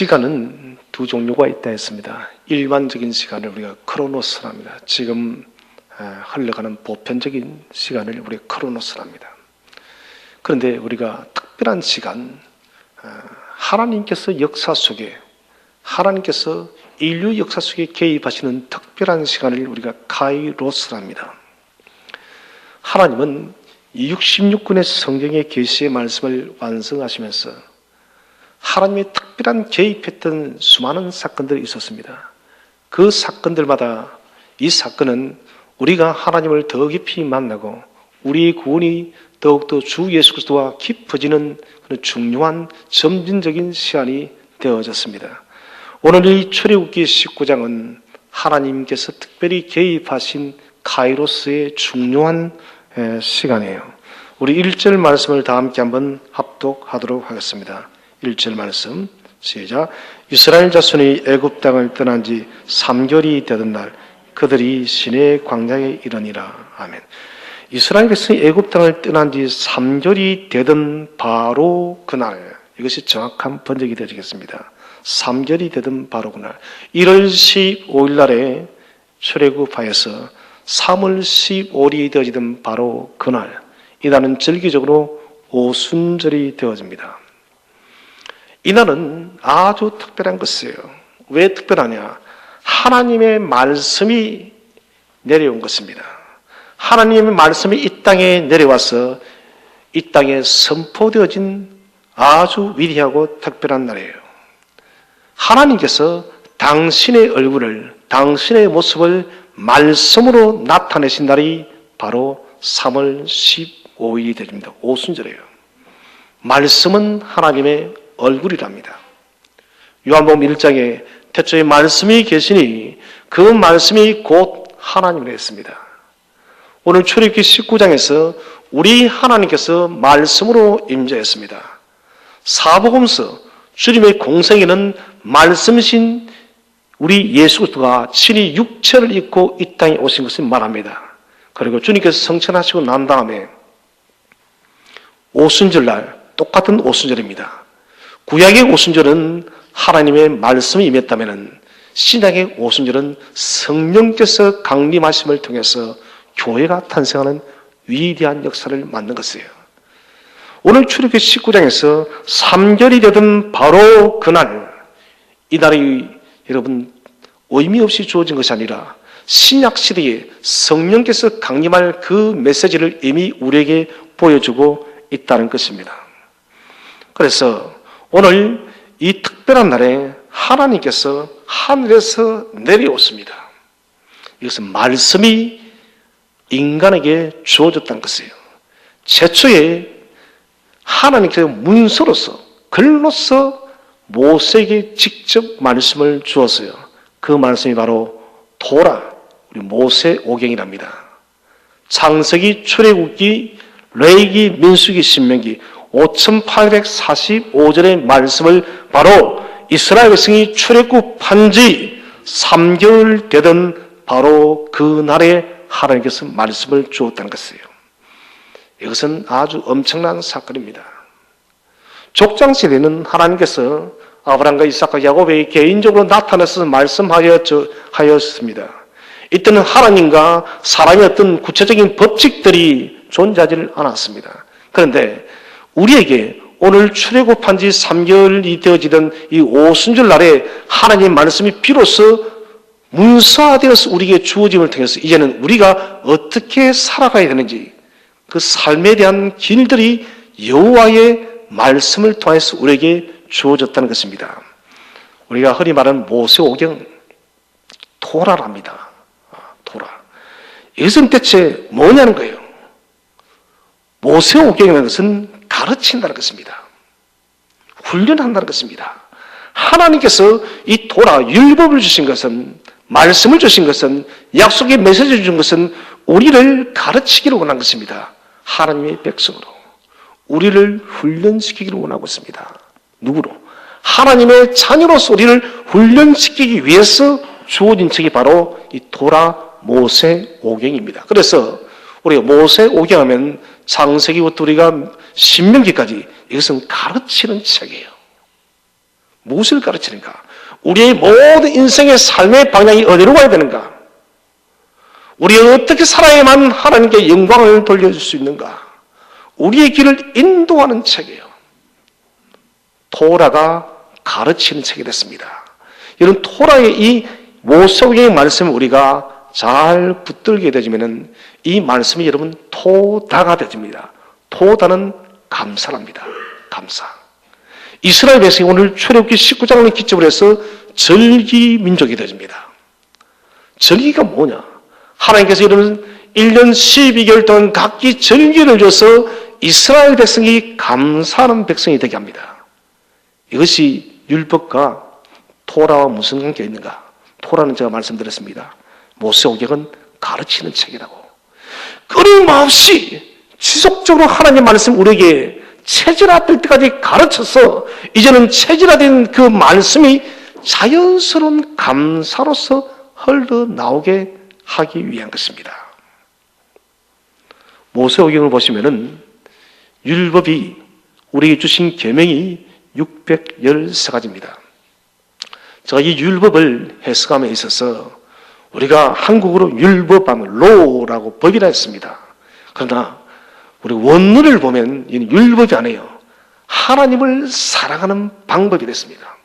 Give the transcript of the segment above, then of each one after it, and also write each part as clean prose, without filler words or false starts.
시간은 두 종류가 있다 했습니다. 일반적인 시간을 우리가 크로노스라 합니다. 지금 흘러가는 보편적인 시간을 우리가 크로노스라 합니다. 그런데 우리가 특별한 시간, 하나님께서 역사 속에, 하나님께서 인류 역사 속에 개입하시는 특별한 시간을 우리가 카이로스라 합니다. 하나님은 66권의 성경의 계시의 말씀을 완성하시면서 하나님의 특별한 개입했던 수많은 사건들이 있었습니다. 그 사건들마다 이 사건은 우리가 하나님을 더 깊이 만나고 우리의 구원이 더욱더 주 예수 그리스도와 깊어지는 그런 중요한 점진적인 시간이 되어졌습니다. 오늘 이 출애굽기 19장은 하나님께서 특별히 개입하신 카이로스의 중요한 시간이에요. 우리 1절 말씀을 다 함께 한번 합독하도록 하겠습니다. 1절 말씀 시작. 이스라엘 자손이 애굽 땅을 떠난 지 3개월이 되던 날 그들이 시내 광야에 이르니라. 아멘. 이스라엘 백성이 애굽 땅을 떠난 지 3개월이 되던 바로 그날, 이것이 정확한 번역이 되겠습니다. 3개월이 되던 바로 그날, 1월 15일 날에 출애굽하여서 3월 15일이 되어지던 바로 그날, 이날은 절기적으로 오순절이 되어집니다. 이날은 아주 특별한 것이에요. 왜 특별하냐? 하나님의 말씀이 내려온 것입니다. 하나님의 말씀이 이 땅에 내려와서 이 땅에 선포되어진 아주 위대하고 특별한 날이에요. 하나님께서 당신의 얼굴을, 당신의 모습을 말씀으로 나타내신 날이 바로 3월 15일이 됩니다. 오순절이에요. 말씀은 하나님의 얼굴이랍니다. 요한복음 1장에 태초에 말씀이 계시니 그 말씀이 곧 하나님이라 했습니다. 오늘 출애굽기 19장에서 우리 하나님께서 말씀으로 임재했습니다. 사복음서 주님의 공생에는 말씀이신 우리 예수 그리스도가 친히 육체를 입고 이 땅에 오신 것을 말합니다. 그리고 주님께서 성천하시고 난 다음에 오순절날 똑같은 오순절입니다. 구약의 오순절은 하나님의 말씀이 임했다면 신약의 오순절은 성령께서 강림하심을 통해서 교회가 탄생하는 위대한 역사를 만든 것이에요. 오늘 출애굽기 19장에서 3개월이 되던 바로 그날, 이날이 여러분 의미 없이 주어진 것이 아니라 신약 시대에 성령께서 강림할 그 메시지를 이미 우리에게 보여주고 있다는 것입니다. 그래서 오늘 이 특별한 날에 하나님께서 하늘에서 내려오십니다. 이것은 말씀이 인간에게 주어졌다는 것이에요. 최초에 하나님께서 문서로서, 글로서 모세에게 직접 말씀을 주었어요. 그 말씀이 바로 토라, 우리 모세오경이랍니다. 창세기, 출애굽기, 레위기, 민수기, 신명기 5845절의 말씀을 바로 이스라엘 백성이 출애굽한 지 3개월 되던 바로 그 날에 하나님께서 말씀을 주었다는 것이에요. 이것은 아주 엄청난 사건입니다. 족장시대는 하나님께서 아브라함과 이삭과 야곱에게 개인적으로 나타나서 말씀하였습니다. 이때는 하나님과 사람의 어떤 구체적인 법칙들이 존재하지 않았습니다. 그런데 우리에게 오늘 출애굽한 지 3개월이 되어지던 이 오순절 날에 하나님의 말씀이 비로소 문서화되어서 우리에게 주어짐을 통해서 이제는 우리가 어떻게 살아가야 되는지 그 삶에 대한 길들이 여호와의 말씀을 통해서 우리에게 주어졌다는 것입니다. 우리가 흔히 말하는 모세오경, 토라랍니다. 토라. 이것은 대체 뭐냐는 거예요. 모세오경이라는 것은 가르친다는 것입니다. 훈련한다는 것입니다. 하나님께서 이 토라, 율법을 주신 것은, 말씀을 주신 것은, 약속의 메시지를 주신 것은 우리를 가르치기를 원한 것입니다. 하나님의 백성으로 우리를 훈련시키기를 원하고 있습니다. 누구로? 하나님의 자녀로서 우리를 훈련시키기 위해서 주어진 책이 바로 이 토라 모세오경입니다. 그래서 우리가 모세오경하면 창세기부터 우리가 신명기까지 이것은 가르치는 책이에요. 무엇을 가르치는가? 우리의 모든 인생의 삶의 방향이 어디로 가야 되는가? 우리가 어떻게 살아야만 하나님께 영광을 돌려줄 수 있는가? 우리의 길을 인도하는 책이에요. 토라가 가르치는 책이 됐습니다. 이런 토라의 이 모세오경의 말씀을 우리가 잘 붙들게 되지면은 이 말씀이 여러분 토다가 되집니다. 토다는 감사랍니다. 감사. 이스라엘 백성이 오늘 출애굽기 19장을 기점으로 해서 절기 민족이 되집니다. 절기가 뭐냐? 하나님께서 이런 1년 12개월 동안 각기 절기를 줘서 이스라엘 백성이 감사하는 백성이 되게 합니다. 이것이 율법과 토라와 무슨 관계가 있는가? 토라는 제가 말씀드렸습니다. 모세오경은 가르치는 책이라고. 끊임없이 지속적으로 하나님의 말씀 우리에게 체질화될 때까지 가르쳐서 이제는 체질화된 그 말씀이 자연스러운 감사로서 흘러나오게 하기 위한 것입니다. 모세오경을 보시면은 율법이 우리에게 주신 계명이 613가지입니다. 제가 이 율법을 해석함에 있어서 우리가 한국어로 율법하면 로라고 법이라 했습니다. 그러나 우리 원문을 보면 이 율법이 아니에요. 하나님을 사랑하는 방법이 됐습니다.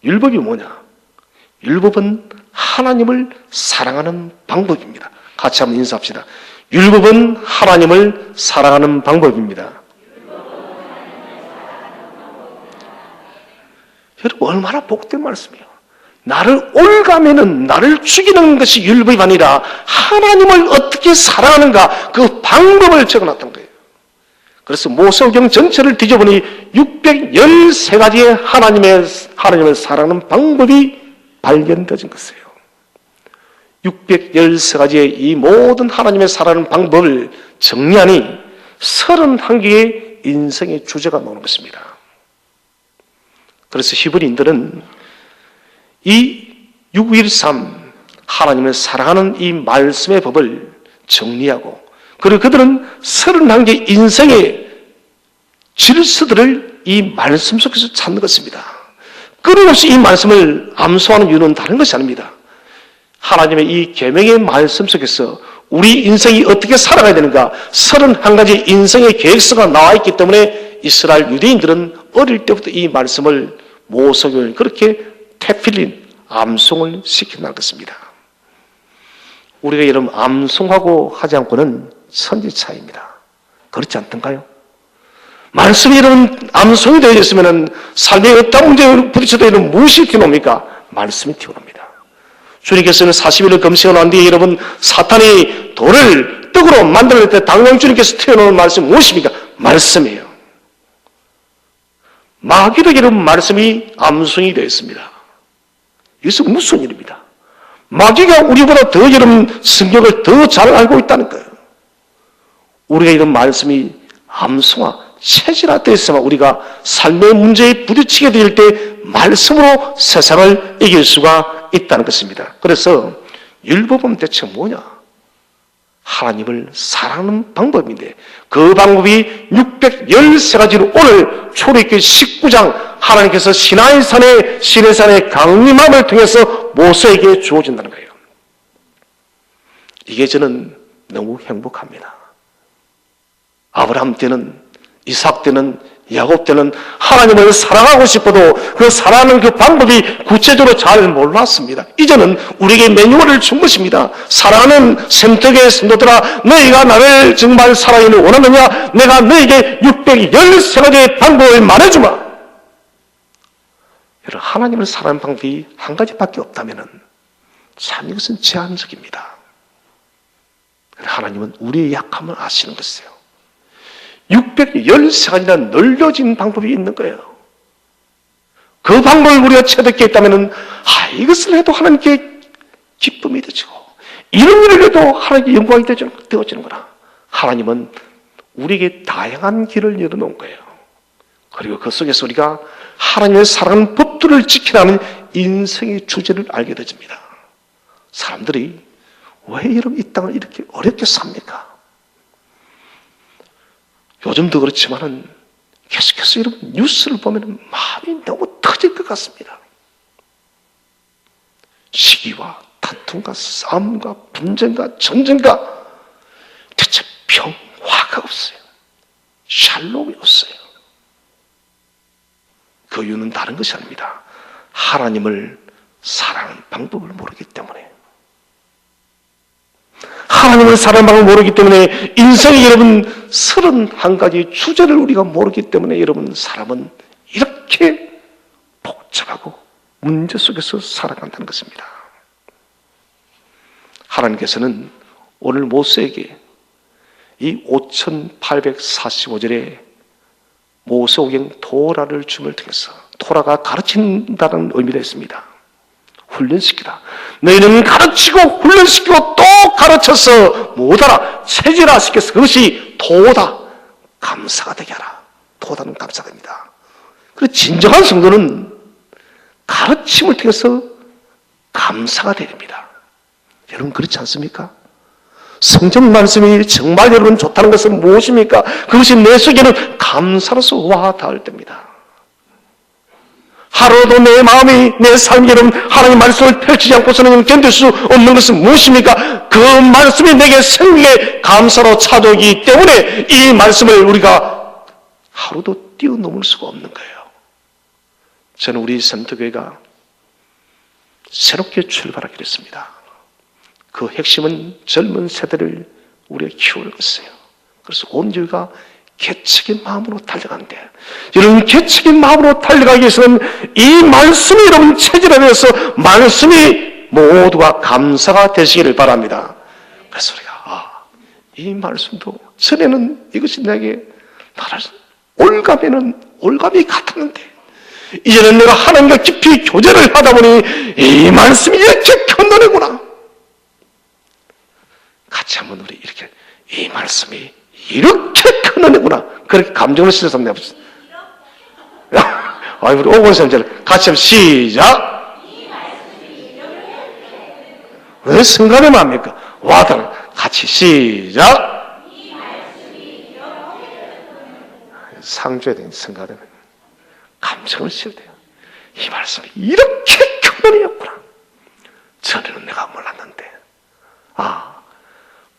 율법이 뭐냐? 율법은 하나님을 사랑하는 방법입니다. 같이 한번 인사합시다. 율법은 하나님을 사랑하는 방법입니다. 여러분 얼마나 복된 말씀이에요. 나를 올가매는 나를 죽이는 것이 율법이 아니라 하나님을 어떻게 사랑하는가 그 방법을 적어놨던 거예요. 그래서 모세오경 전체를 뒤져보니 613가지의 하나님을 사랑하는 방법이 발견되어진 것이에요. 613가지의 이 모든 하나님의 사랑하는 방법을 정리하니 31개의 인생의 주제가 나오는 것입니다. 그래서 히브리인들은 이 613 하나님을 사랑하는 이 말씀의 법을 정리하고 그리고 그들은 31개 인생의 질서들을 이 말씀 속에서 찾는 것입니다. 끊임없이 이 말씀을 암송하는 이유는 다른 것이 아닙니다. 하나님의 이 계명의 말씀 속에서 우리 인생이 어떻게 살아가야 되는가 31가지 인생의 계획서가 나와 있기 때문에 이스라엘 유대인들은 어릴 때부터 이 말씀을 모세오경을 그렇게 테필린 암송을 시켜나갈 것입니다. 우리가 이런 암송하고 하지 않고는 천지 차이입니다. 그렇지 않던가요? 말씀이 이런 암송이 되어 있으면 삶의 어떤 문제에 부딪혀도 이런 무엇이 튀어나옵니까? 말씀이 튀어나옵니다. 주님께서는 40일을 금식을 한 뒤에 여러분 사탄이 돌을 떡으로 만들어낼 때 당장 주님께서 튀어나오는 말씀이 무엇입니까? 말씀이에요. 마귀도 이런 말씀이 암송이 되어 있습니다. 이것은 무슨 일입니다. 마귀가 우리보다 더 여러분 성경을 더 잘 알고 있다는 거예요. 우리가 이런 말씀이 암송화, 체질화되어 있으면 우리가 삶의 문제에 부딪히게 될 때 말씀으로 세상을 이길 수가 있다는 것입니다. 그래서 율법은 대체 뭐냐? 하나님을 사랑하는 방법인데 그 방법이 613가지로 오늘 출애굽기 19장 하나님께서 시내산의 강림함을 통해서 모세에게 주어진다는 거예요. 이게 저는 너무 행복합니다. 아브라함 때는 이삭 때는 야곱 때는 하나님을 사랑하고 싶어도 그 사랑하는 그 방법이 구체적으로 잘 몰랐습니다. 이제는 우리에게 매뉴얼을 준 것입니다. 사랑하는 semtok의 성도들아 너희가 나를 정말 사랑하기를 원하느냐 내가 너희에게 613가지의 방법을 말해주마. 여러분 하나님을 사랑하는 방법이 한 가지밖에 없다면 참 이것은 제한적입니다. 하나님은 우리의 약함을 아시는 것이에요. 613가지나 널려진 방법이 있는 거예요. 그 방법을 우리가 체득해 있다면 이것을 해도 하나님께 기쁨이 되지고 이런 일을 해도 하나님께 영광이 되어지는구나. 하나님은 우리에게 다양한 길을 열어놓은 거예요. 그리고 그 속에서 우리가 하나님의 사랑하는 법들을 지키라는 인생의 주제를 알게 되집니다. 사람들이 왜 여러분 이 땅을 이렇게 어렵게 삽니까? 요즘도 그렇지만은 계속해서 여러분 뉴스를 보면 마음이 너무 터질 것 같습니다. 시기와 다툼과 싸움과 분쟁과 전쟁과 대체 평화가 없어요. 샬롬이 없어요. 그 이유는 다른 것이 아닙니다. 하나님을 사랑하는 방법을 모르기 때문에, 하나님을 사랑하는 방법을 모르기 때문에, 인생의 여러분 31가지 주제를 우리가 모르기 때문에 여러분 사람은 이렇게 복잡하고 문제 속에서 살아간다는 것입니다. 하나님께서는 오늘 모세에게 이 5845절에 모세오경 토라를 줌을 통해서, 토라가 가르친다는 의미를 했습니다. 훈련시키다. 너희는 가르치고 훈련시키고 또 가르쳐서 못하라, 체질화시켜서 그것이 토다, 감사가 되게 하라. 토다는 감사가 됩니다. 그래서 진정한 성도는 가르침을 통해서 감사가 됩니다. 여러분 그렇지 않습니까? 성경 말씀이 정말 여러분 좋다는 것은 무엇입니까? 그것이 내 속에는 감사로서 와 닿을 때입니다. 하루도 내 마음이, 내 삶이 여러분 하나님의 말씀을 펼치지 않고서는 견딜 수 없는 것은 무엇입니까? 그 말씀이 내게 생명의 감사로 찾아오기 때문에 이 말씀을 우리가 하루도 뛰어넘을 수가 없는 거예요. 저는 우리 센터교회가 새롭게 출발하기로 했습니다. 그 핵심은 젊은 세대를 우리가 키우는 것이에요. 그래서 온 교회가 개척의 마음으로 달려가는데, 여러분 개척의 마음으로 달려가기 위해서는 이 말씀이 여러분 체질화되어서 말씀이 모두가 감사가 되시기를 바랍니다. 그래서 우리가 이 말씀도 전에는 이것이 내게 나를 올감이 같았는데 이제는 내가 하나님과 깊이 교제를 하다 보니 이 말씀이 이렇게 큰 노래구나. 같이 한번 우리 이렇게, 이 말씀이 이렇게 큰 은혜구나, 그렇게 감정을 실어서 한번 해봅시다. 우리 오건선절 같이 한번 시작. 왜 성가대만 합니까? 와다는 같이 시작. 상줘야 되는 성가대는 감정을 실어야 돼요. 이 말씀이 이렇게 큰 은혜였구나. 전에는 내가 몰랐는데,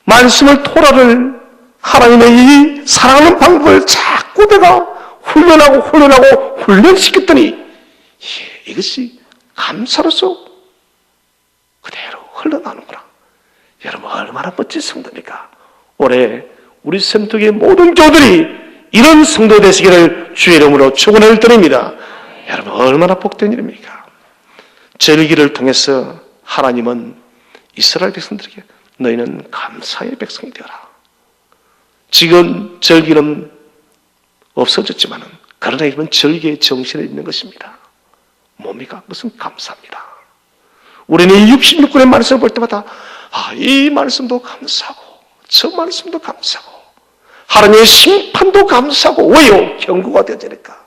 말씀을, 토라를, 하나님의 이 사랑하는 방법을 자꾸 내가 훈련하고 훈련시켰더니 이것이 감사로서 그대로 흘러나오는구나. 여러분 얼마나 멋진 성도입니까? 올해 우리 센터교회 모든 교들이 이런 성도 되시기를 주의 이름으로 축원을 드립니다. 여러분 얼마나 복된 일입니까? 절기를 통해서 하나님은 이스라엘 백성들에게 너희는 감사의 백성이 되어라. 지금 절기는 없어졌지만 그러나 이건 절기의 정신에 있는 것입니다. 뭡니까? 그것은 감사입니다. 우리는 이 66권의 말씀을 볼 때마다 이 말씀도 감사하고 저 말씀도 감사하고 하나님의 심판도 감사하고, 왜요? 경고가 되어지니까.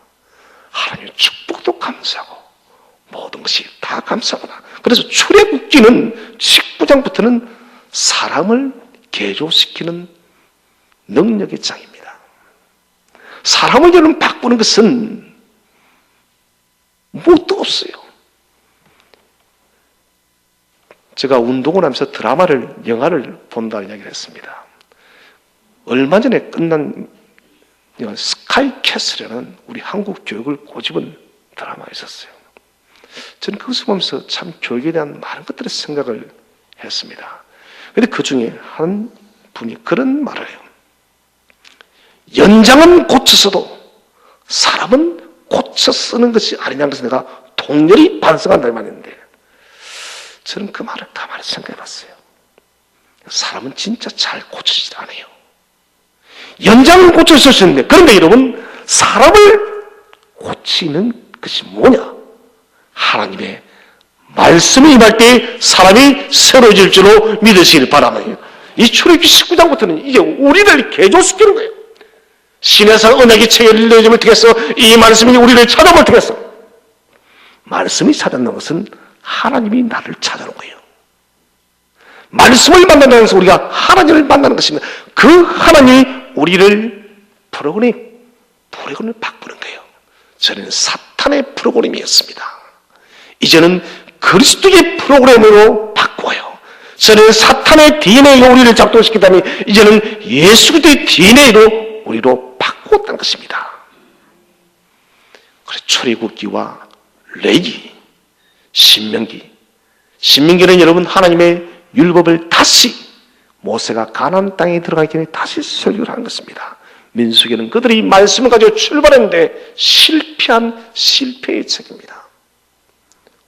하나님의 축복도 감사하고 모든 것이 다 감사하구나. 그래서 출애굽기는 19장부터는 사람을 개조시키는 능력의 장입니다. 사람을 여러분 바꾸는 것은 뭣도 없어요. 제가 운동을 하면서 영화를 본다는 이야기를 했습니다. 얼마 전에 끝난 스카이캐슬이라는 우리 한국 교육을 꼬집은 드라마가 있었어요. 저는 그것을 보면서 참 교육에 대한 많은 것들을 생각을 했습니다. 그런데 그 중에 한 분이 그런 말을 해요. 연장은 고쳐서도 사람은 고쳐 쓰는 것이 아니냐는 것을 내가 동렬히 반성한다는 말인데, 저는 그 말을 가만히 생각해 봤어요. 사람은 진짜 잘 고쳐지지 않아요. 연장은 고쳐질 수 있는데, 그런데 여러분 사람을 고치는 것이 뭐냐? 하나님의 말씀이 임할 때 사람이 새로워질 줄로 믿으시길 바랍니다. 이 출애굽기 19장부터는 이제 우리를 개조시키는 거예요. 신에서 언약의 책을 읽어줌을 통해서 이 말씀이 우리를 찾아볼 통해서, 말씀이 찾아놓은 것은 하나님이 나를 찾아놓은 거예요. 말씀을 만난다는 것은 우리가 하나님을 만나는 것입니다. 그 하나님이 우리를 프로그램을 바꾸는 거예요. 저는 사탄의 프로그램이었습니다. 이제는 그리스도의 프로그램으로 바꿔요. 저는 사탄의 DNA가 우리를 작동시키다니 이제는 예수 그리스도의 DNA로 우리로 바꾸었다는 것입니다. 그래서 출애굽기와 레위, 신명기는 여러분 하나님의 율법을 다시 모세가 가나안 땅에 들어가기 전에 다시 설교를 하는 것입니다. 민수기는 그들이 말씀을 가지고 출발했는데 실패한 실패의 책입니다.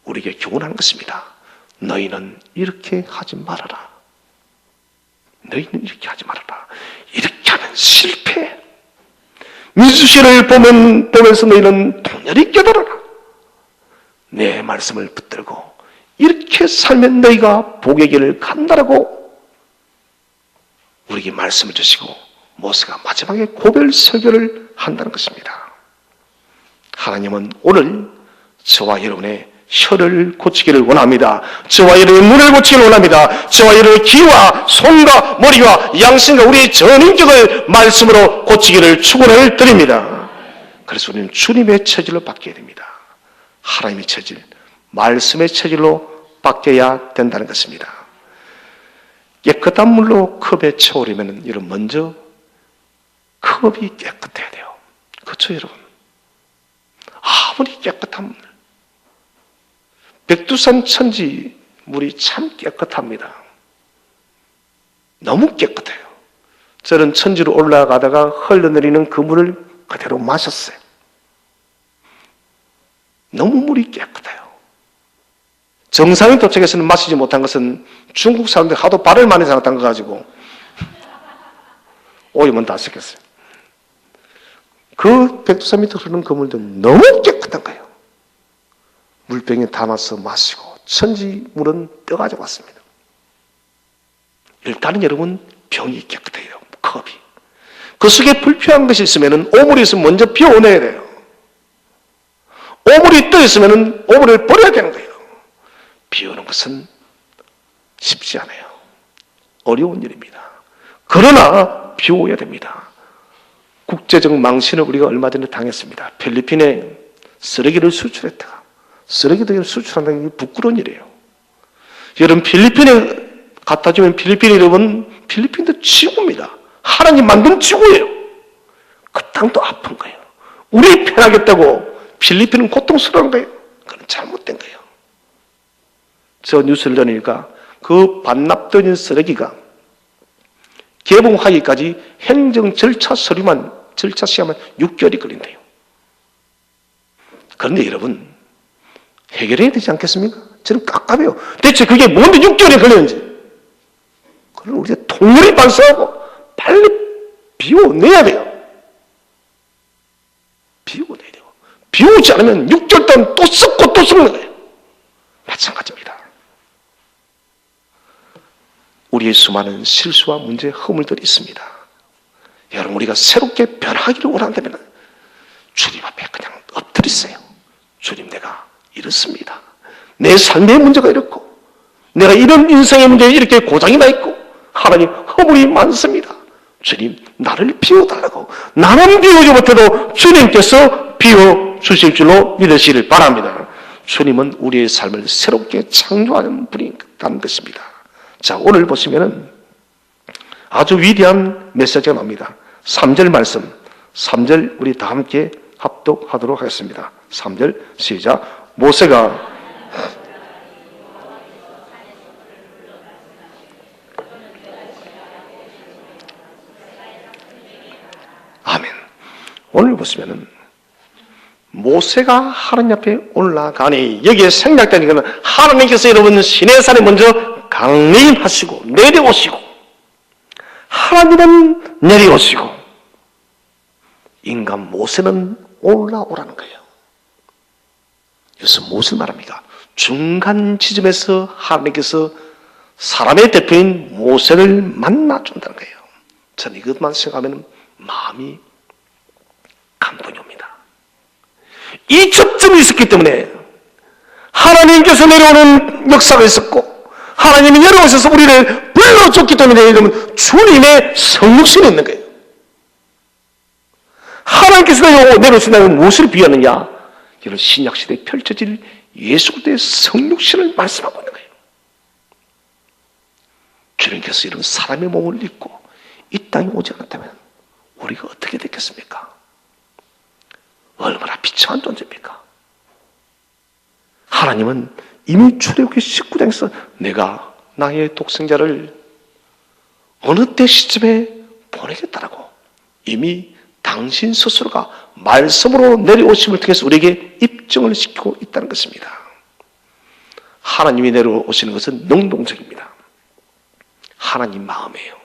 우리에게 교훈하는 것입니다. 너희는 이렇게 하지 말아라. 너희는 이렇게 하지 말아라. 이렇게 하면 실패해. 민수시를 보면서 너희는 통렬히 깨달아라. 내 말씀을 붙들고 이렇게 살면 너희가 복의 길을 간다라고 우리에게 말씀을 주시고 모세가 마지막에 고별 설교를 한다는 것입니다. 하나님은 오늘 저와 여러분의 혀를 고치기를 원합니다. 저와 여러분의 눈을 고치기를 원합니다. 저와 여러분의 귀와 손과 머리와 양심과 우리의 전 인격을 말씀으로 고치기를 축원을 드립니다. 그래서 우리는 주님의 체질로 바뀌어야 됩니다. 하나님의 체질, 말씀의 체질로 바뀌어야 된다는 것입니다. 깨끗한 물로 컵에 채우려면 여러분 먼저 컵이 깨끗해야 돼요. 그렇죠 여러분? 아무리 깨끗한 물, 백두산 천지 물이 참 깨끗합니다. 너무 깨끗해요. 저는 천지로 올라가다가 흘러내리는 그 물을 그대로 마셨어요. 너무 물이 깨끗해요. 정상에 도착해서는 마시지 못한 것은 중국 사람들 하도 발을 많이 잘랐던 거 가지고 오염은 다 섞였어요. 그 백두산 밑에 흐르는 그 물도 너무 깨끗한 거예요. 물병에 담아서 마시고 천지 물은 떠가지고 왔습니다. 일단은 여러분 병이 깨끗해요. 컵이. 그 속에 불필요한 것이 있으면 오물이 있으면 먼저 비워내야 돼요. 오물이 떠 있으면 오물을 버려야 되는 거예요. 비우는 것은 쉽지 않아요. 어려운 일입니다. 그러나 비워야 됩니다. 국제적 망신을 우리가 얼마 전에 당했습니다. 필리핀에 쓰레기를 수출했다가 쓰레기들을 수출한다는 게 부끄러운 일이에요. 여러분 필리핀에 갖다 주면 필리핀 여러분 필리핀도 지구입니다. 하나님 만든 지구예요. 그 땅도 아픈 거예요. 우리 편하겠다고 필리핀은 고통스러운 거예요. 그건 잘못된 거예요. 저 뉴스를 전하니까 그 반납된 쓰레기가 개봉하기까지 행정 절차 시간만 6개월이 걸린대요. 그런데 여러분 해결해야 되지 않겠습니까? 저는 깝깝해요. 대체 그게 뭔데 6개월이 걸렸는지. 그럼 우리가 통렬히 반성하고 빨리 비워내야 돼요. 비워내야 돼요. 비우지 않으면 6개월 동안 또 썩고 또 썩는 거예요. 마찬가지입니다. 우리의 수많은 실수와 문제, 허물들이 있습니다. 여러분 우리가 새롭게 변하기를 원한다면 주님 앞에 그냥 엎드리세요. 주님 내가 이렇습니다. 내 삶의 문제가 이렇고 내가 이런 인생의 문제에 이렇게 고장이 나 있고 하나님 허물이 많습니다. 주님 나를 비워달라고. 나는 비우지 못해도 주님께서 비워주실 줄로 믿으시길 바랍니다. 주님은 우리의 삶을 새롭게 창조하는 분이라는 것입니다. 자, 오늘 보시면은 아주 위대한 메시지가 나옵니다. 3절 말씀, 3절 우리 다 함께 합독하도록 하겠습니다. 3절 시작. 모세가 아멘. 오늘 보시면은 모세가 하나님 앞에 올라가니 여기에 생략되는 것은 하나님께서 여러분 시내산에 먼저 강림하시고 내려오시고 하나님은 내려오시고 인간 모세는 올라오라는 거예요. 여기서 무엇을 말합니까? 중간 지점에서 하나님께서 사람의 대표인 모세를 만나준다는 거예요. 저는 이것만 생각하면 마음이 감동이 옵니다. 이 접점이 있었기 때문에 하나님께서 내려오는 역사가 있었고 하나님이 내려오셔서 우리를 불러줬기 때문에 여러분 주님의 성육신이 있는 거예요. 하나님께서 내려오신다면 무엇을 비하느냐? 이런 신약시대에 펼쳐질 예수 그리스도의 성육신을 말씀하고 있는 거예요. 주님께서 이런 사람의 몸을 입고 이 땅에 오지 않았다면 우리가 어떻게 됐겠습니까? 얼마나 비참한 존재입니까? 하나님은 이미 출애굽기 19장에서 내가 나의 독생자를 어느 때 시점에 보내겠다라고 이미 당신 스스로가 말씀으로 내려오심을 통해서 우리에게 입증을 시키고 있다는 것입니다. 하나님이 내려오시는 것은 능동적입니다. 하나님 마음이에요.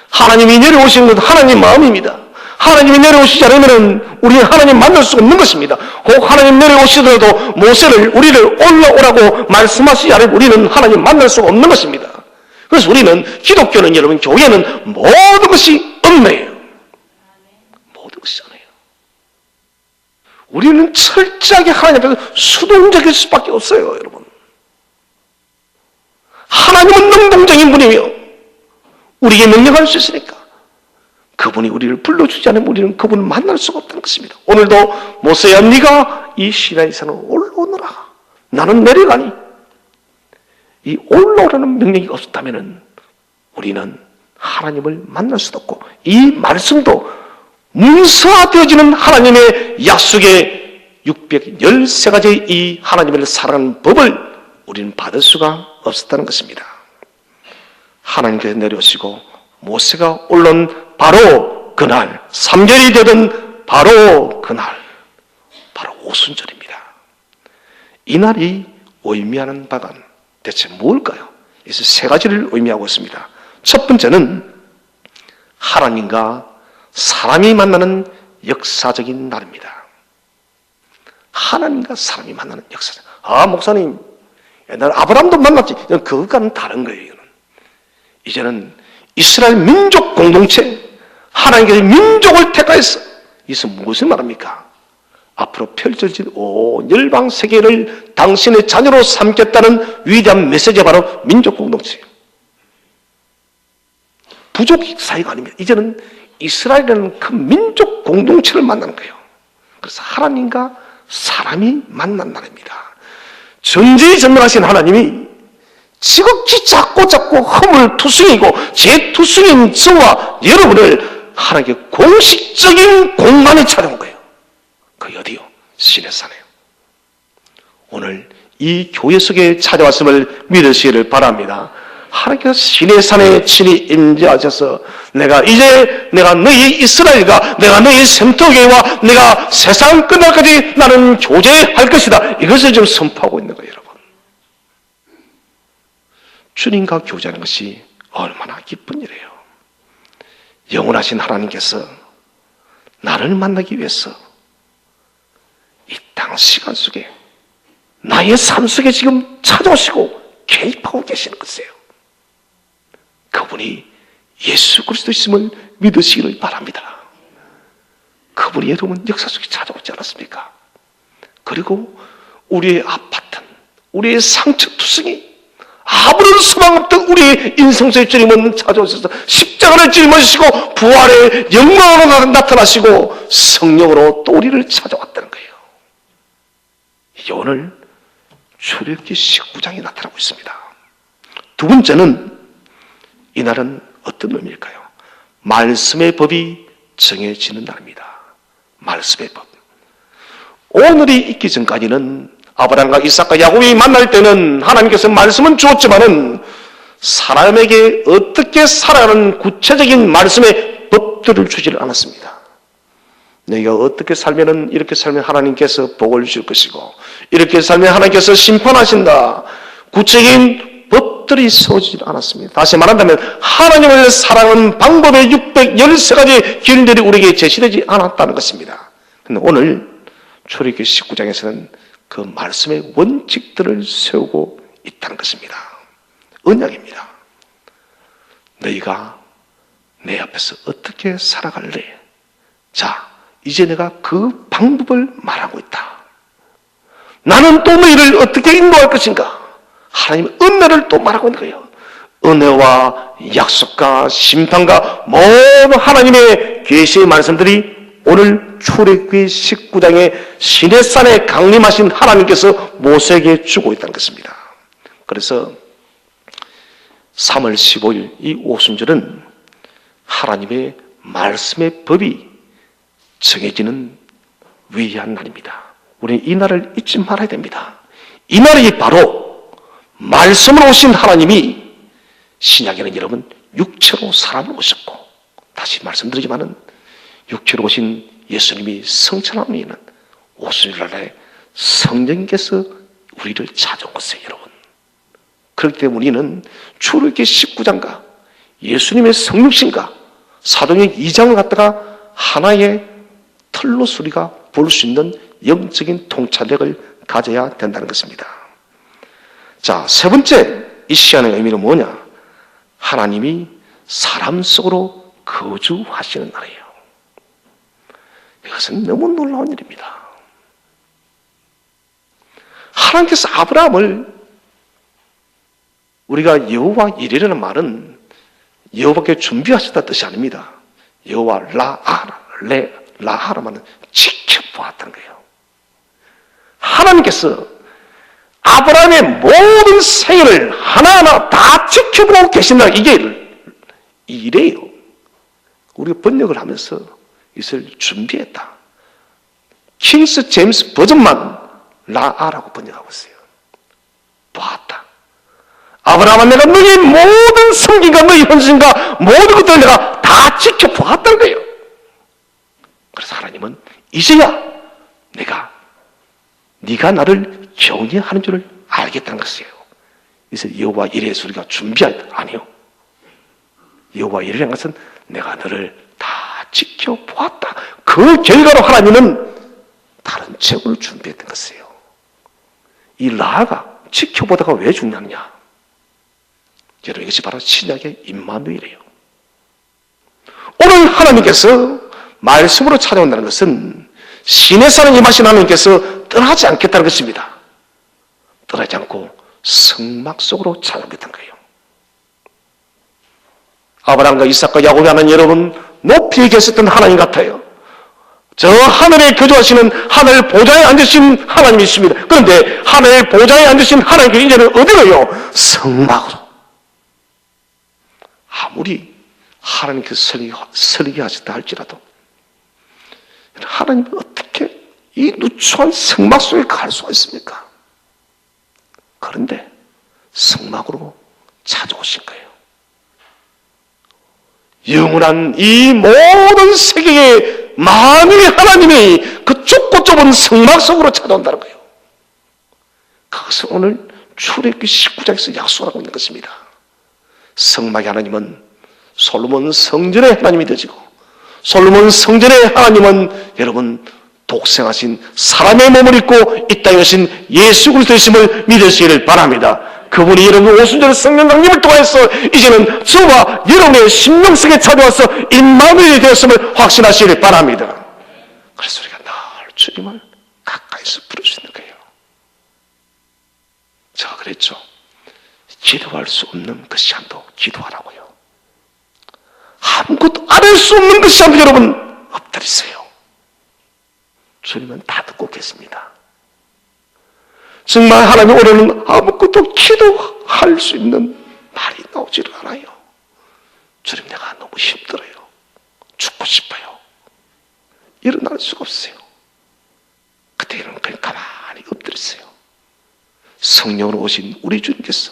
하나님이 내려오시는 것은 하나님 마음입니다. 하나님이 내려오시지 않으면 우리는 하나님 만날 수 없는 것입니다. 혹 하나님 내려오시더라도 모세를 우리를 올라오라고 말씀하시지 않으면 우리는 하나님 만날 수 없는 것입니다. 그래서 우리는 기독교는 여러분 교회는 모든 것이 은혜예요. 모든 것이 은혜예요. 우리는 철저하게 하나님 앞에서 수동적일 수밖에 없어요, 여러분. 하나님은 능동적인 분이며 우리에게 명령할 수 있으니까 그분이 우리를 불러주지 않으면 우리는 그분을 만날 수가 없다는 것입니다. 오늘도 모세야 네가 이 시나이 산으로 올라오너라. 나는 내려가니. 이 올라오라는 명령이 없었다면 우리는 하나님을 만날 수도 없고 이 말씀도 문서화되어지는 하나님의 약속의 613가지의 이 하나님을 사랑하는 법을 우리는 받을 수가 없었다는 것입니다. 하나님께서 내려오시고 모세가 올라온 바로 그날 3개월이 되던 바로 그날 바로 오순절입니다. 이날이 의미하는 바가 대체 뭘까요? 그래서 세 가지를 의미하고 있습니다. 첫 번째는 하나님과 사람이 만나는 역사적인 날입니다. 하나님과 사람이 만나는 역사적. 목사님 옛날 아브라함도 만났지. 그것과는 다른 거예요. 이제는 이스라엘 민족 공동체 하나님께서 민족을 택하여서 이것은 무엇을 말합니까? 앞으로 펼쳐질 온 열방 세계를 당신의 자녀로 삼겠다는 위대한 메시지가 바로 민족 공동체예요. 부족 사회가 아닙니다. 이제는 이스라엘이라는 큰 민족 공동체를 만나는 거예요. 그래서 하나님과 사람이 만난 날입니다. 전지전능하신 하나님이 지극히 작고 허물투성이고 죄투성인 저와 여러분을 하나님께 공식적인 공간에 찾아온 거예요. 그게 어디요? 시내산에요. 오늘 이 교회 속에 찾아왔음을 믿으시기를 바랍니다. 하나님께서 시내산에 친히 임재하셔서 내가 너희 이스라엘과 내가 너희 sem터교회와 내가 세상 끝날까지 나는 교제할 것이다. 이것을 지금 선포하고 있는 거예요, 여러분. 주님과 교제하는 것이 얼마나 기쁜 일이에요. 영원하신 하나님께서 나를 만나기 위해서 이 땅 시간 속에 나의 삶 속에 지금 찾아오시고 개입하고 계시는 것이에요. 그분이 예수 그리스도이심을 믿으시기를 바랍니다. 그분이 여러분 역사 속에 찾아오지 않았습니까? 그리고 우리의 아팠던 우리의 상처투성이 아무런 소망 없던 우리의 인생 속에 주님은 찾아오셔서 십자가를 짊어지시고 부활의 영광으로 나타나시고 성령으로 또 우리를 찾아왔다는 거예요. 이게 오늘 출애굽기 19장에 나타나고 있습니다. 두 번째는 이날은 어떤 의미일까요? 말씀의 법이 정해지는 날입니다. 말씀의 법. 오늘이 있기 전까지는 아브라함과 이삭과 야곱이 만날 때는 하나님께서 말씀은 주었지만은 사람에게 어떻게 살아가는 구체적인 말씀의 법들을 주지를 않았습니다. 내가 어떻게 살면은 이렇게 살면 하나님께서 복을 주실 것이고 이렇게 살면 하나님께서 심판하신다. 구체적인 법들이 세워지지 않았습니다. 다시 말한다면 하나님을 사랑하는 방법의 613가지 길들이 우리에게 제시되지 않았다는 것입니다. 그런데 오늘 출애굽기 19장에서는 그 말씀의 원칙들을 세우고 있다는 것입니다. 언약입니다. 너희가 내 앞에서 어떻게 살아갈래? 자, 이제 내가 그 방법을 말하고 있다. 나는 또 너희를 어떻게 인도할 것인가? 하나님의 은혜를 또 말하고 있는 거예요. 은혜와 약속과 심판과 모든 하나님의 계시의 말씀들이 오늘 출애굽기 19장의 시내산에 강림하신 하나님께서 모세에게 주고 있다는 것입니다. 그래서 3월 15일 이 오순절은 하나님의 말씀의 법이 정해지는 위대한 날입니다. 우리는 이 날을 잊지 말아야 됩니다. 이 날이 바로 말씀으로 오신 하나님이, 신약에는 여러분 육체로 사람을 오셨고, 다시 말씀드리지만은 육체로 오신 예수님이 성천하는 오순절날에 성령께서 우리를 찾아온 것이에요, 여러분. 그렇기 때문에 우리는 출애굽기 19장과 예수님의 성육신과 사도행전 2장을 갖다가 하나의 틀로서 우리가 볼 수 있는 영적인 통찰력을 가져야 된다는 것입니다. 자, 세 번째 이 시간의 의미는 뭐냐? 하나님이 사람 속으로 거주하시는 날이에요. 이것은 너무 놀라운 일입니다. 하나님께서 아브라함을, 우리가 여호와 이레라는 말은 여호와께 준비하셨다는 뜻이 아닙니다. 여호와 라하라 말은 지켜보았다는 거예요. 하나님께서 아브라함의 모든 생애를 하나하나 다 지켜보고 계신다. 이게 이래요. 우리가 번역을 하면서 이것을 준비했다. 킹스 제임스 버전만 라아라고 번역하고 있어요. 보았다. 아브라함아, 내가 너희 모든 성gin과 너희 헌신과 모든 것들을 내가 다 지켜보았다는 거예요. 그래서 하나님은 이제야 네가 나를 경외하는 줄을 알겠다는 것이에요. 그래서 여호와 이레에서 우리가 준비할, 아니요, 여호와 이레라는 것은 내가 너를 다 지켜보았다. 그 결과로 하나님은 다른 제국을 준비했던 것이에요. 이 라가 지켜보다가 왜 중요하냐? 여러분, 이것이 바로 신약의 임마누엘이에요. 오늘 하나님께서 말씀으로 찾아온다는 것은 시내산에 임하신 하나님께서 떠나지 않겠다는 것입니다. 떠나지 않고 성막 속으로 찾아오겠다는 거예요. 아브라함과 이삭과 야곱이 하나님, 여러분 높이 계셨던 하나님 같아요. 저 하늘에 거주하시는 하늘 보좌에 앉으신 하나님이십니다. 그런데 하늘 보좌에 앉으신 하나님께서 이제는 어디로요? 성막으로. 아무리 하나님께서 설계하셨다 할지라도 하나님이 어떻게 이 누추한 성막 속에 갈 수가 있습니까? 그런데 성막으로 찾아오신 거예요. 영원한 이 모든 세계의 만유의 하나님이 그 좁고 좁은 성막 속으로 찾아온다는 거예요. 그것을 오늘 출애굽기 19장에서 약속하고 있는 것입니다. 성막의 하나님은 솔로몬 성전의 하나님이 되시고, 솔로몬 성전의 하나님은 여러분 독생하신 사람의 몸을 입고 이 땅에 오신 예수 그리스도이심을 믿으시기를 바랍니다. 그분이 여러분 오순절 성령 강림을 통해서 이제는 저와 여러분의 심령 속에 찾아와서 임마누엘이 되었음을 확신하시기를 바랍니다. 그래서 우리가 늘 주님을 가까이서 부를 수 있는 거예요. 제가 그랬죠. 기도할 수 없는 것이 한도 기도하라고요. 아무것도 안 할 수 없는 것이 한도 여러분 엎드리세요. 주님은 다 듣고 계십니다. 정말 하나님, 올해는 아무것도 기도할 수 있는 말이 나오지를 않아요. 주님, 내가 너무 힘들어요. 죽고 싶어요. 일어날 수가 없어요. 그때는 그냥 가만히 엎드리세요. 성령으로 오신 우리 주님께서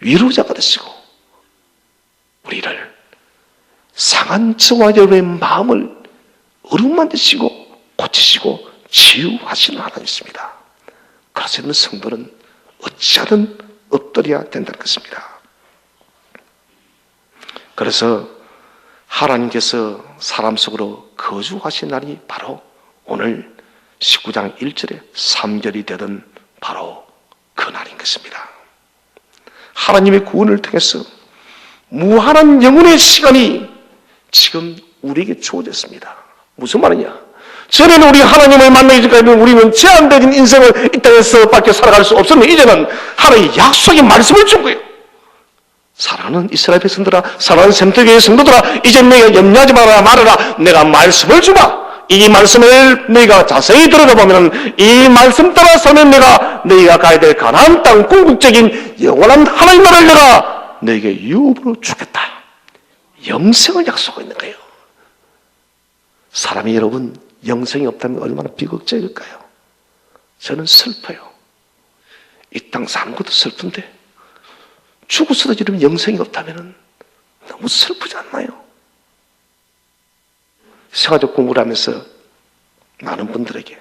위로자가 되시고 우리를 상한 저와 여러분의 마음을 어루만지시고 고치시고 치유하시는 하나님이십니다. 그래서 있는 성도는 어찌하든 엎드려야 된다는 것입니다. 그래서 하나님께서 사람 속으로 거주하신 날이 바로 오늘 19장 1절에 3절이 되던 바로 그 날인 것입니다. 하나님의 구원을 통해서 무한한 영혼의 시간이 지금 우리에게 주어졌습니다. 무슨 말이냐? 전에는 우리 하나님을 만나기 전까지 우리는 제한된 인생을 이 땅에서 밖에 살아갈 수 없었는데 이제는 하나님의 약속의 말씀을 준 거예요. 사랑하는 이스라엘 백성들아, 사랑하는 샘터교의 성도들아, 이제 내가 염려하지 말아라. 내가 말씀을 주마. 이 말씀을 너희가 자세히 들여다보면 이 말씀 따라 살면 너희가 가야 될 가나안 땅 궁극적인 영원한 하나님 나라를 내가 너희에게 유업으로 주겠다. 영생을 약속하고 있는 거예요. 사람이 여러분 영생이 없다면 얼마나 비극적일까요? 저는 슬퍼요. 이 땅 사는 것도 슬픈데 죽어서도 이러면 영생이 없다면 너무 슬프지 않나요? 생활적 공부를 하면서 많은 분들에게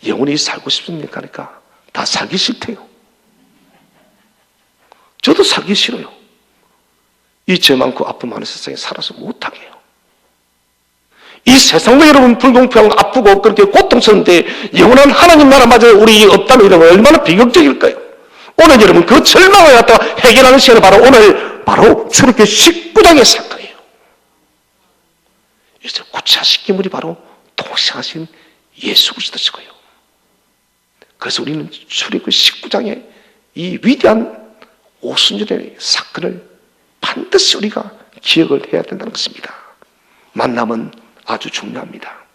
영원히 살고 싶습니까? 하니까 다 살기 싫대요. 저도 살기 싫어요. 이 죄 많고 아픔 많은 세상에 살아서 못하게요. 이 세상도 여러분 불공평하고 아프고 그렇게 고통스러운데 영원한 하나님 나라마저 우리 없다면 이러면 얼마나 비극적일까요? 오늘 여러분 그 절망을 갖다가 해결하는 시간이 바로 오늘 바로 출애굽기 19장의 사건이에요. 이제 구차시키물이 바로 통치하신 예수 그리스도시고요. 그래서 우리는 출애굽기 19장의 이 위대한 오순절의 사건을 반드시 우리가 기억을 해야 된다는 것입니다. 만남은 아주 중요합니다.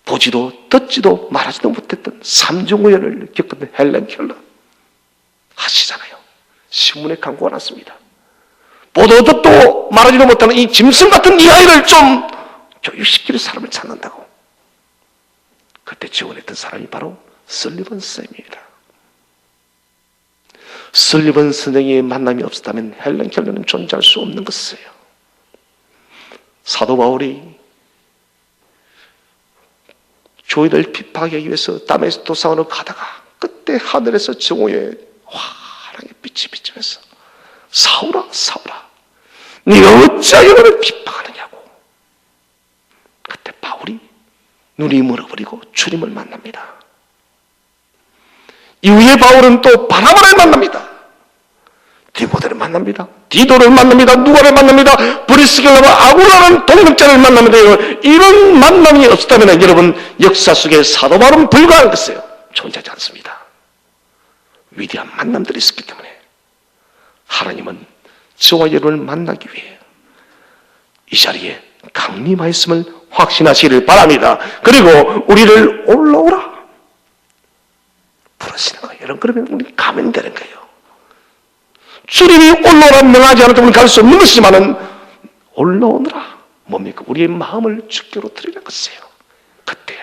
보지도 듣지도 말하지도 못했던 삼중우연을 겪었던 헬렌 켈러 하시잖아요. 신문에 광고가 났습니다. 보도 듣도 말하지도 못하는 이 짐승 같은 이 아이를 좀 교육시킬 사람을 찾는다고. 그때 지원했던 사람이 바로 설리번 선생입니다. 설리번 선생의 만남이 없었다면 헬렌 켈러는 존재할 수 없는 것이에요. 사도 바울이 교회를 핍박하기 위해서 다메섹 도상으로 가다가 그때 하늘에서 정오에 환하게 빛이 비치면서 사울아 사울아 네가 어찌하여 나를 핍박하느냐고. 그때 바울이 눈이 멀어버리고 주님을 만납니다. 이후에 바울은 또 바나바를 만납니다. 디모데를 만납니다. 디도를 만납니다. 누가를 만납니다. 브리스길라와 아굴라는 동역자를 만납니다. 이런 만남이 없었다면 여러분 역사 속에 사도 바울은 불가한 것이에요. 존재하지 않습니다. 위대한 만남들이 있었기 때문에 하나님은 저와 여러분을 만나기 위해 이 자리에 강림하였음을 확신하시기를 바랍니다. 그리고 우리를 올라오라 부르시는 거예요. 여러분 그러면 우리 가면 되는 거예요. 주님이 올라오라 명하지 않을 때 우리는 갈 수 없는 것이지만은 올라오느라 뭡니까? 우리의 마음을 주께로 드리는 것이에요. 그때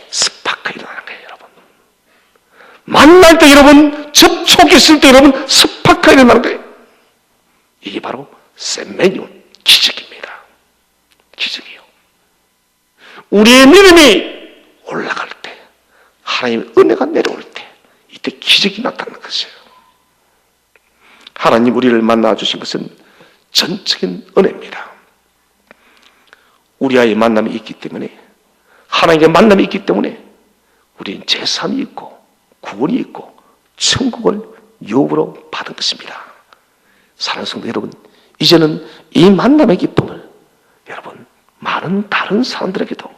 스파크가 일어나는 거예요. 여러분 만날 때 여러분 접촉이 있을 때 여러분 스파크가 일어나는 거예요. 이게 바로 샘메니온 기적입니다. 기적이요. 우리의 믿음이 올라갈 때 하나님의 은혜가 내려올 때 이때 기적이 나타나는 것이에요. 하나님 우리를 만나주신 것은 전적인 은혜입니다. 우리와의 만남이 있기 때문에 하나님의 만남이 있기 때문에 우리는 제삼이 있고 구원이 있고 천국을 유업으로 받은 것입니다. 사랑하는 성도 여러분, 이제는 이 만남의 기쁨을 여러분 많은 다른 사람들에게도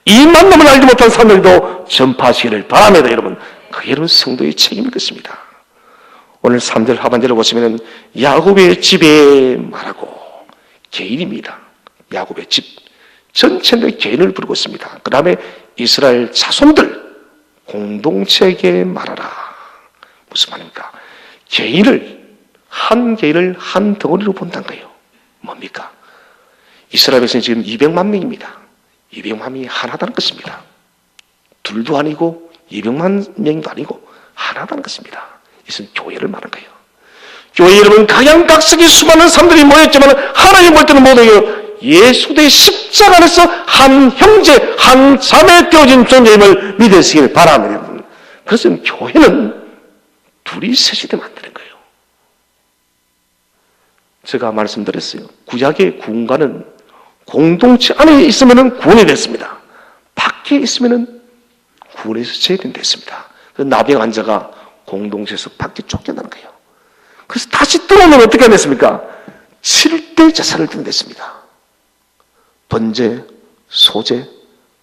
이 만남을 알지 못한 사람들도 전파하시기를 바랍니다. 여러분 그게 여러분 성도의 책임인 것입니다. 오늘 3절 하반절을 보시면 야곱의 집에 말하고 개인입니다. 야곱의 집 전체의 개인을 부르고 있습니다. 그 다음에 이스라엘 자손들 공동체에게 말하라. 무슨 말입니까? 한 개인을 한 덩어리로 본다는 거예요. 뭡니까? 이스라엘 백성이 지금 200만 명입니다. 200만 명이 하나다는 것입니다. 둘도 아니고 200만 명도 아니고 하나다는 것입니다. 이것은 교회를 말하는 거예요. 교회 여러분 각양각색의 수많은 사람들이 모였지만 하나님 볼 때는 모두 예수 그리스도의 십자가 안에서 한 형제 한 자매 되어진 존재임을 믿으시길 바랍니다. 여러분. 그래서 교회는 둘이 셋이 되면 안 되는 거예요. 제가 말씀드렸어요. 구약의 구원가는 공동체 안에 있으면 구원이 됐습니다. 밖에 있으면 구원에서 제외된댔습니다. 나병 환자가 공동체에서 밖에 쫓겨나는 거예요. 그래서 다시 들어오면 어떻게 됐습니까? 7대 제사를 드렸습니다. 번제, 소제,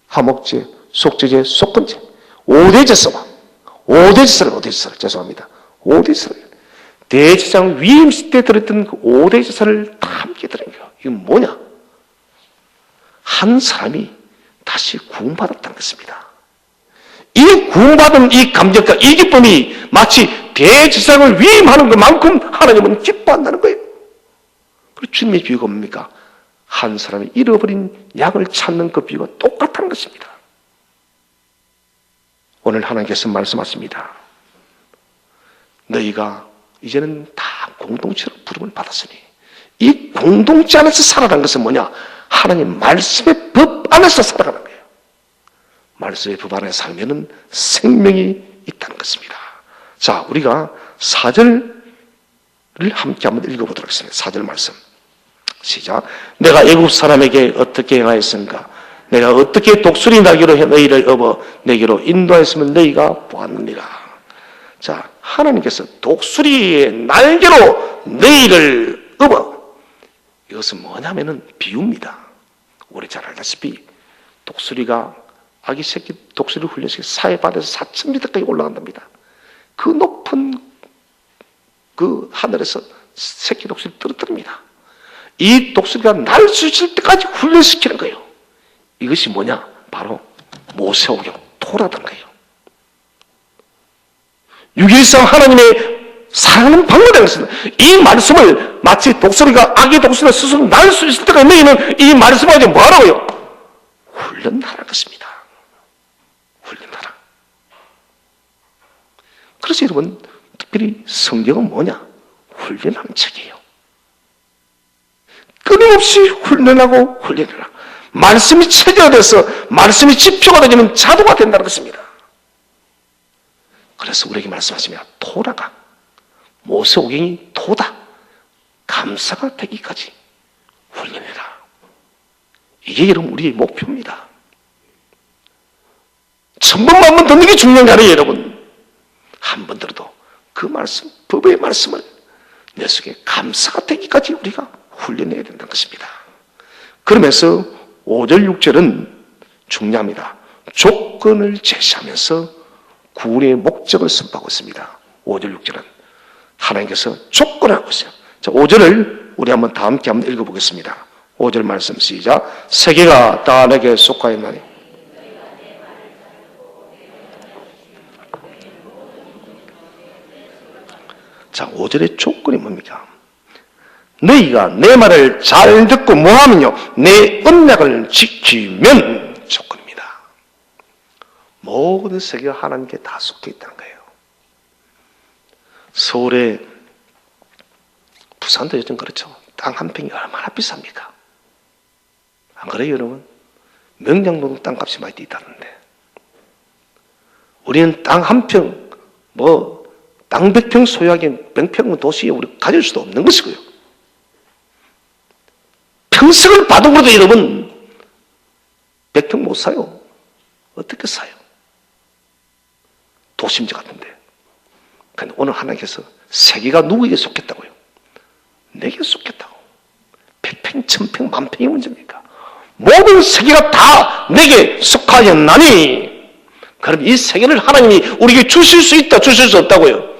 화목제, 속죄제, 속건제 5대 제사와 5대 제사를 죄송합니다. 5대 제사를 대제사장 위임식 때 드렸던 그 5대 제사를 다 함께 드린 거예요. 이건 뭐냐? 한 사람이 다시 구원받았다는 것입니다. 이 구원받은 이 감격과 이 기쁨이 마치 대제사장을 위임하는 것만큼 하나님은 기뻐한다는 거예요. 그리고 주님의 비유가 뭡니까? 한 사람이 잃어버린 양을 찾는 그 비유가 똑같다는 것입니다. 오늘 하나님께서 말씀하십니다. 너희가 이제는 다 공동체로 부름을 받았으니 이 공동체 안에서 살아가는 것은 뭐냐? 하나님 말씀의 법 안에서 살아가는 거예요. 말씀의 법 안에 살면은 생명이 있다는 것입니다. 자, 우리가 4절을 함께 한번 읽어보도록 하겠습니다. 4절 말씀. 시작. 내가 애굽 사람에게 어떻게 행하였은가? 내가 어떻게 독수리 날개로 너희를 업어 내게로 인도하였으면 너희가 보았느니라. 자, 하나님께서 독수리의 날개로 너희를 업어. 이것은 뭐냐면은 비유입니다. 우리 잘 알다시피 독수리가 아기 새끼 독수리를 훈련시켜 사해바다에서 4,000m까지 올라간답니다. 그 높은 그 하늘에서 새끼 독수리를 떨어뜨립니다. 이 독수리가 날 수 있을 때까지 훈련시키는 거예요. 이것이 뭐냐? 바로 모세오경 토라던 거예요. 6.13 하나님의 사랑하는 방법이라는 것입니다. 이 말씀을 마치 독수리가 아기 독수리가 스스로 날 수 있을 때까지 너희는 이 말씀을 가지고 뭐하라고요? 훈련하라는 것입니다. 훈련하라. 그래서 여러분 특별히 성경은 뭐냐? 훈련하는 책이에요. 끊임없이 훈련하고 훈련하라. 말씀이 체계화돼서 말씀이 지표가 되면 자도가 된다는 것입니다. 그래서 우리에게 말씀하시면 토라가 모세오경이 토다 감사가 되기까지 훈련해라. 이게 여러분 우리의 목표입니다. 1000번만 듣는 게 중요한 게 아니에요. 여러분 한 번 들어도 그 말씀 법의 말씀을 내 속에 감사가 되기까지 우리가 훈련해야 된다는 것입니다. 그러면서 5절 6절은 중요합니다. 조건을 제시하면서 구원의 목적을 선포하고 있습니다. 5절 6절은 하나님께서 조건을 하고 있어요. 자, 5절을 우리 한번 다 함께 한번 읽어보겠습니다. 5절 말씀 시작. 세계가 다 내게 속하였나니. 자, 5절의 조건이 뭡니까? 너희가 내 말을 잘 듣고 뭐하면요? 내 언약을 지키면 조건입니다. 모든 세계가 하나님께 다 속해 있다는 거예요. 서울에 부산도 요즘 그렇죠. 땅 한 평이 얼마나 비쌉니까? 안 그래요, 여러분? 명량동 땅값이 많이 뛰다는데 우리는 땅 한 평, 땅 100평 소유하기엔 명평은 도시에 우리 가질 수도 없는 것이고요. 평생을 받아보도 여러분 100평 못 사요. 어떻게 사요? 도심지 같은데. 그런데 오늘 하나님께서 세계가 누구에게 속했다고요? 내게 속했다고. 100평, 1000평, 10,000평이 문제입니까? 모든 세계가 다 내게 속하였나니 그럼 이 세계를 하나님이 우리에게 주실 수 있다, 주실 수 없다고요?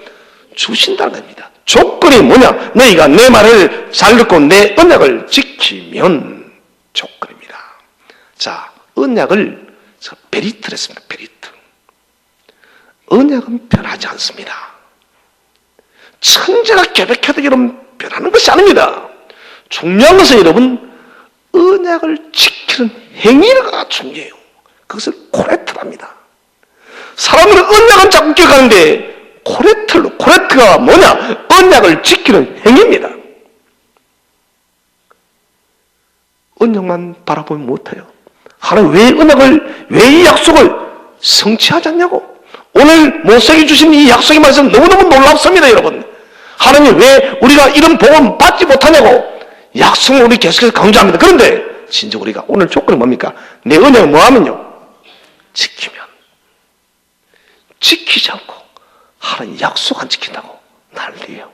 주신다는 겁니다. 조건이 뭐냐? 너희가 내 말을 잘 듣고 내 언약을 지키면 조건입니다. 자, 언약을 베리트를 했습니다. 베리트. 언약은 변하지 않습니다. 천재가 계획해도 여러분 변하는 것이 아닙니다. 중요한 것은 여러분 언약을 지키는 행위가 중요해요. 그것을 코레트랍니다. 사람들은 언약은 자꾸 기억하는데 코레트가 뭐냐? 언약을 지키는 행위입니다. 언약만 바라보면 못해요. 하나님 왜 언약을, 왜 이 약속을 성취하지 않냐고. 오늘 모세에게 주신 이 약속의 말씀 너무너무 놀랍습니다, 여러분. 하나님 왜 우리가 이런 복음 받지 못하냐고. 약속을 우리 계속해서 강조합니다. 그런데 진짜 우리가 오늘 조건이 뭡니까? 내 언약을 뭐하면요? 지키면. 지키지 않고 하나님 약속 안 지킨다고 난리예요.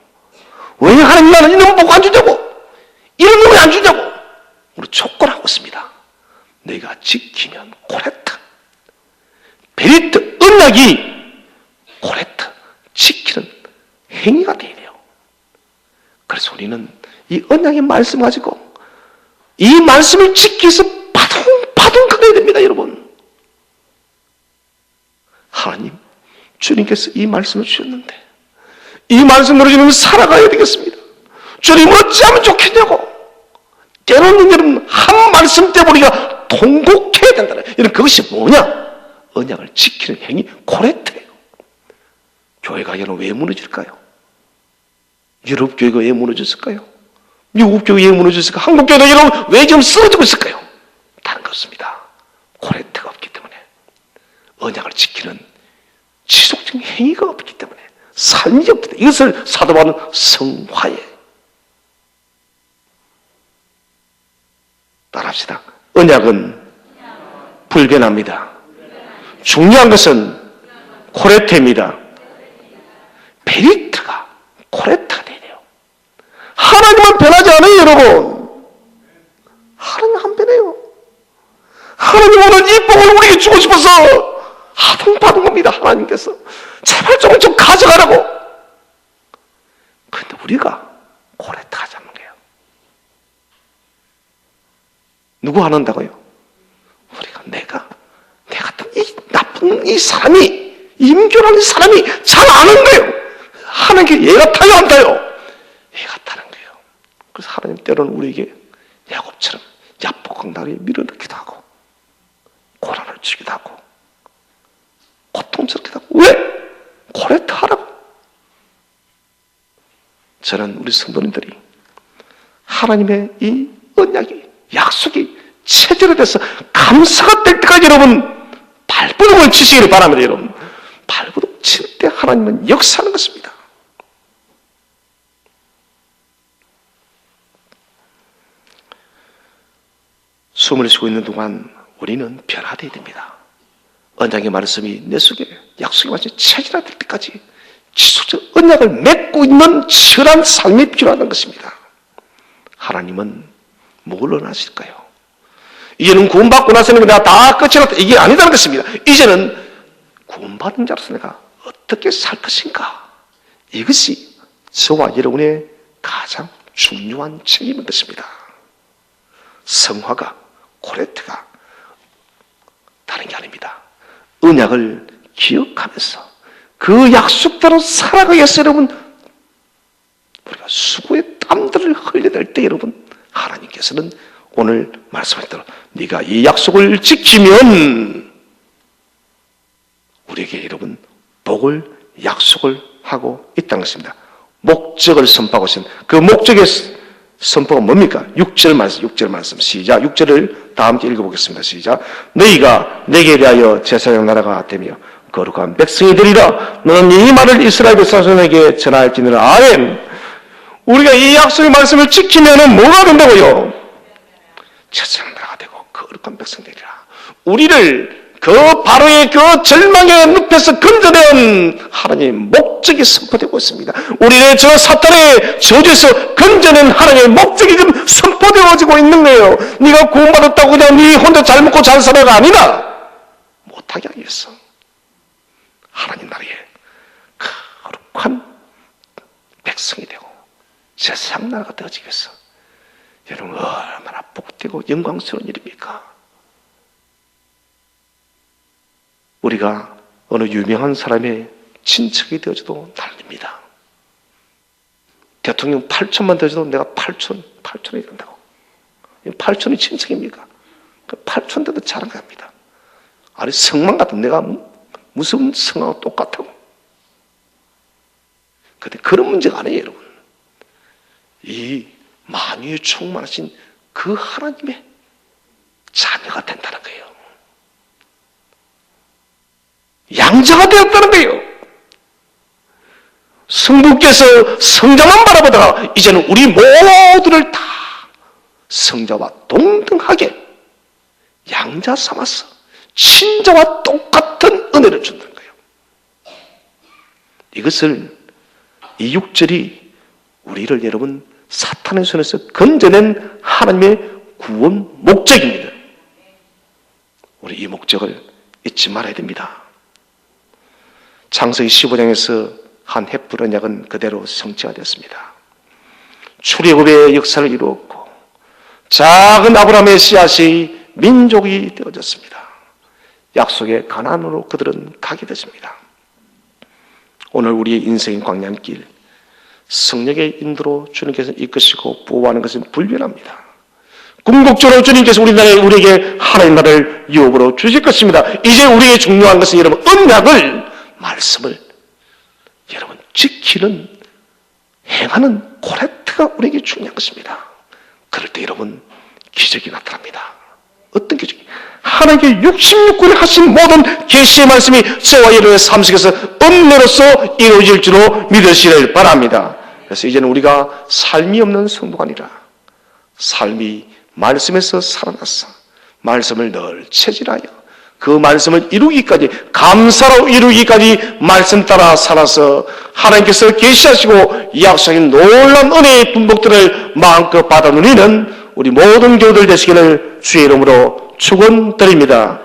왜 하나님 나는 이런 복 안 주냐고, 이런 거 왜 안 주냐고. 우리 조건하고 있습니다. 내가 지키면 코레트, 베리트, 언약이 코레트, 지키는 행위가 돼야 돼요. 그래서 우리는 이 언약의 말씀 가지고 이 말씀을 지키기 위해서 바둥바둥 거려야 됩니다, 여러분. 주님께서 이 말씀을 주셨는데 이 말씀으로 주님은 살아가야 되겠습니다. 주님 어찌하면 좋겠냐고. 때로는 여러분 한 말씀 때문에 우리가 통곡해야 된다는 이런 그것이 뭐냐? 언약을 지키는 행위 코레트예요. 교회가 여러분 왜 무너질까요? 유럽 교회가 왜 무너졌을까요? 미국 교회가 왜 무너졌을까요? 한국 교회도 여러분 왜 지금 쓰러지고 있을까요? 다른 것입니다. 코레트가 없기 때문에 언약을 지키는 지속적인 행위가 없기 때문에 삶이 없기 때문에 이것을 사도 바울은 성화에 따라합시다. 언약은 불변합니다. 중요한 것은 코레트입니다. 베리트가 코레트가 돼야 돼요. 하나님은 변하지 않아요, 여러분. 하나님 안 변해요. 하나님 오늘 이 복을 우리에게 주고 싶어서 아동받은 겁니다. 하나님께서 제발 좀 가져가라고. 그런데 우리가 코레트 하지 않는 거예요. 누구 안 한다고요? 우리가 내가 같은 이 나쁜 이 사람이 임교라는 사람이 잘 아는 거예요. 하는 게 얘가 타요 안 타요? 얘가 타는 거예요. 그래서 하나님 때로는 우리에게 야곱처럼 야복강나루에 밀어넣기도 하고 고난을 주기도 하고 고통스럽기도 하고 왜? 코레트 하라고. 저는 우리 성도님들이 하나님의 이 언약이 약속이 체질화돼서 감사가 될 때까지 여러분 발버둥을 치시기를 바랍니다. 여러분 발버둥 칠 때 하나님은 역사하는 것입니다. 숨을 쉬고 있는 동안 우리는 변화되어야 됩니다. 언약의 말씀이 내 속에 약속의 말씀이 체질화될 때까지 지속적 언약을 맺고 있는 치열한 삶이 필요하다는 것입니다. 하나님은 뭘 원하실까요? 이제는 구원받고 나서는 내가 다 끝이라 이게 아니다는 것입니다. 이제는 구원받은 자로서 내가 어떻게 살 것인가? 이것이 저와 여러분의 가장 중요한 책임인 것입니다. 성화가 코레트가 다른 게 아닙니다. 언약을 기억하면서 그 약속대로 살아가기 위해서 여러분 우리가 수고의 땀들을 흘려낼 때 여러분 하나님께서는 오늘 말씀하신 대로 네가 이 약속을 지키면 우리에게 여러분 복을 약속을 하고 있다는 것입니다. 목적을 선포하고 있습니다. 그 목적의 선포가 뭡니까? 6절 말씀 시작. 6절을 다 함께 읽어보겠습니다. 시작. 너희가 내게 대하여 제사장 나라가 되며 거룩한 백성이 되리라. 너는 이 말을 이스라엘 백성에게 전할지니라. 아멘. 우리가 이 약속의 말씀을 지키면 뭐가 된다고요? 제사장 나라가 되고 거룩한 백성 되리라. 우리를 그 바로의 그 절망의 늪에서 건져낸 하나님의 목적이 선포되고 있습니다. 우리를 저 사탄의 저주에서 건져낸 하나님의 목적이 지금 선포되어지고 있는 거예요. 네가 구원받았다고 그냥 네 혼자 잘 먹고 잘 살아가 아니라 못하게 하기 위해서 하나님 나라의 거룩한 백성이 되고 세상 나라가 되어지기 위해서 여러분 얼마나 복되고 영광스러운 일입니까? 우리가 어느 유명한 사람의 친척이 되어줘도 난립니다. 대통령 8천만 되어줘도 내가 8천이 된다고. 8천이 친척입니까? 8천 돼도 자랑합니다. 아니 성만 같은 내가 무슨 성하고 똑같다고. 근데 그런 문제가 아니에요, 여러분. 이 만유에 충만하신 그 하나님의 자녀가 된다는 거예요. 양자가 되었다는 거예요. 성부께서 성자만 바라보다가 이제는 우리 모두를 다 성자와 동등하게 양자 삼아서 친자와 똑같은 은혜를 준다는 거예요. 이것을 이 6절이 우리를 여러분 사탄의 손에서 건져낸 하나님의 구원 목적입니다. 우리 이 목적을 잊지 말아야 됩니다. 창세기 15장에서 한 햇불 언약은 그대로 성취가 됐습니다. 출애굽의 역사를 이루었고 작은 아브라함의 씨앗이 민족이 되어졌습니다. 약속의 가나안으로 그들은 가게 됐습니다. 오늘 우리의 인생의 광야길 성령의 인도로 주님께서 이끄시고 보호하는 것은 불변합니다. 궁극적으로 주님께서 우리에게 하나님 나라를 유업으로 주실 것입니다. 이제 우리에게 중요한 것은 여러분 언약을 말씀을 여러분 지키는 행하는 코레트가 우리에게 중요한 것입니다. 그럴 때 여러분 기적이 나타납니다. 어떤 기적이? 하나님께 66군에 하신 모든 계시의 말씀이 저와 여러분의 삶 속에서 은혜로서 이루어질 줄로 믿으시길 바랍니다. 그래서 이제는 우리가 삶이 없는 성도가 아니라 삶이 말씀에서 살아나서 말씀을 늘 체질하여 그 말씀을 이루기까지 감사로 이루기까지 말씀 따라 살아서 하나님께서 계시하시고 약속하신 놀라운 은혜의 분복들을 마음껏 받아 누리는 우리 모든 교우들 되시기를 주의 이름으로 축원드립니다.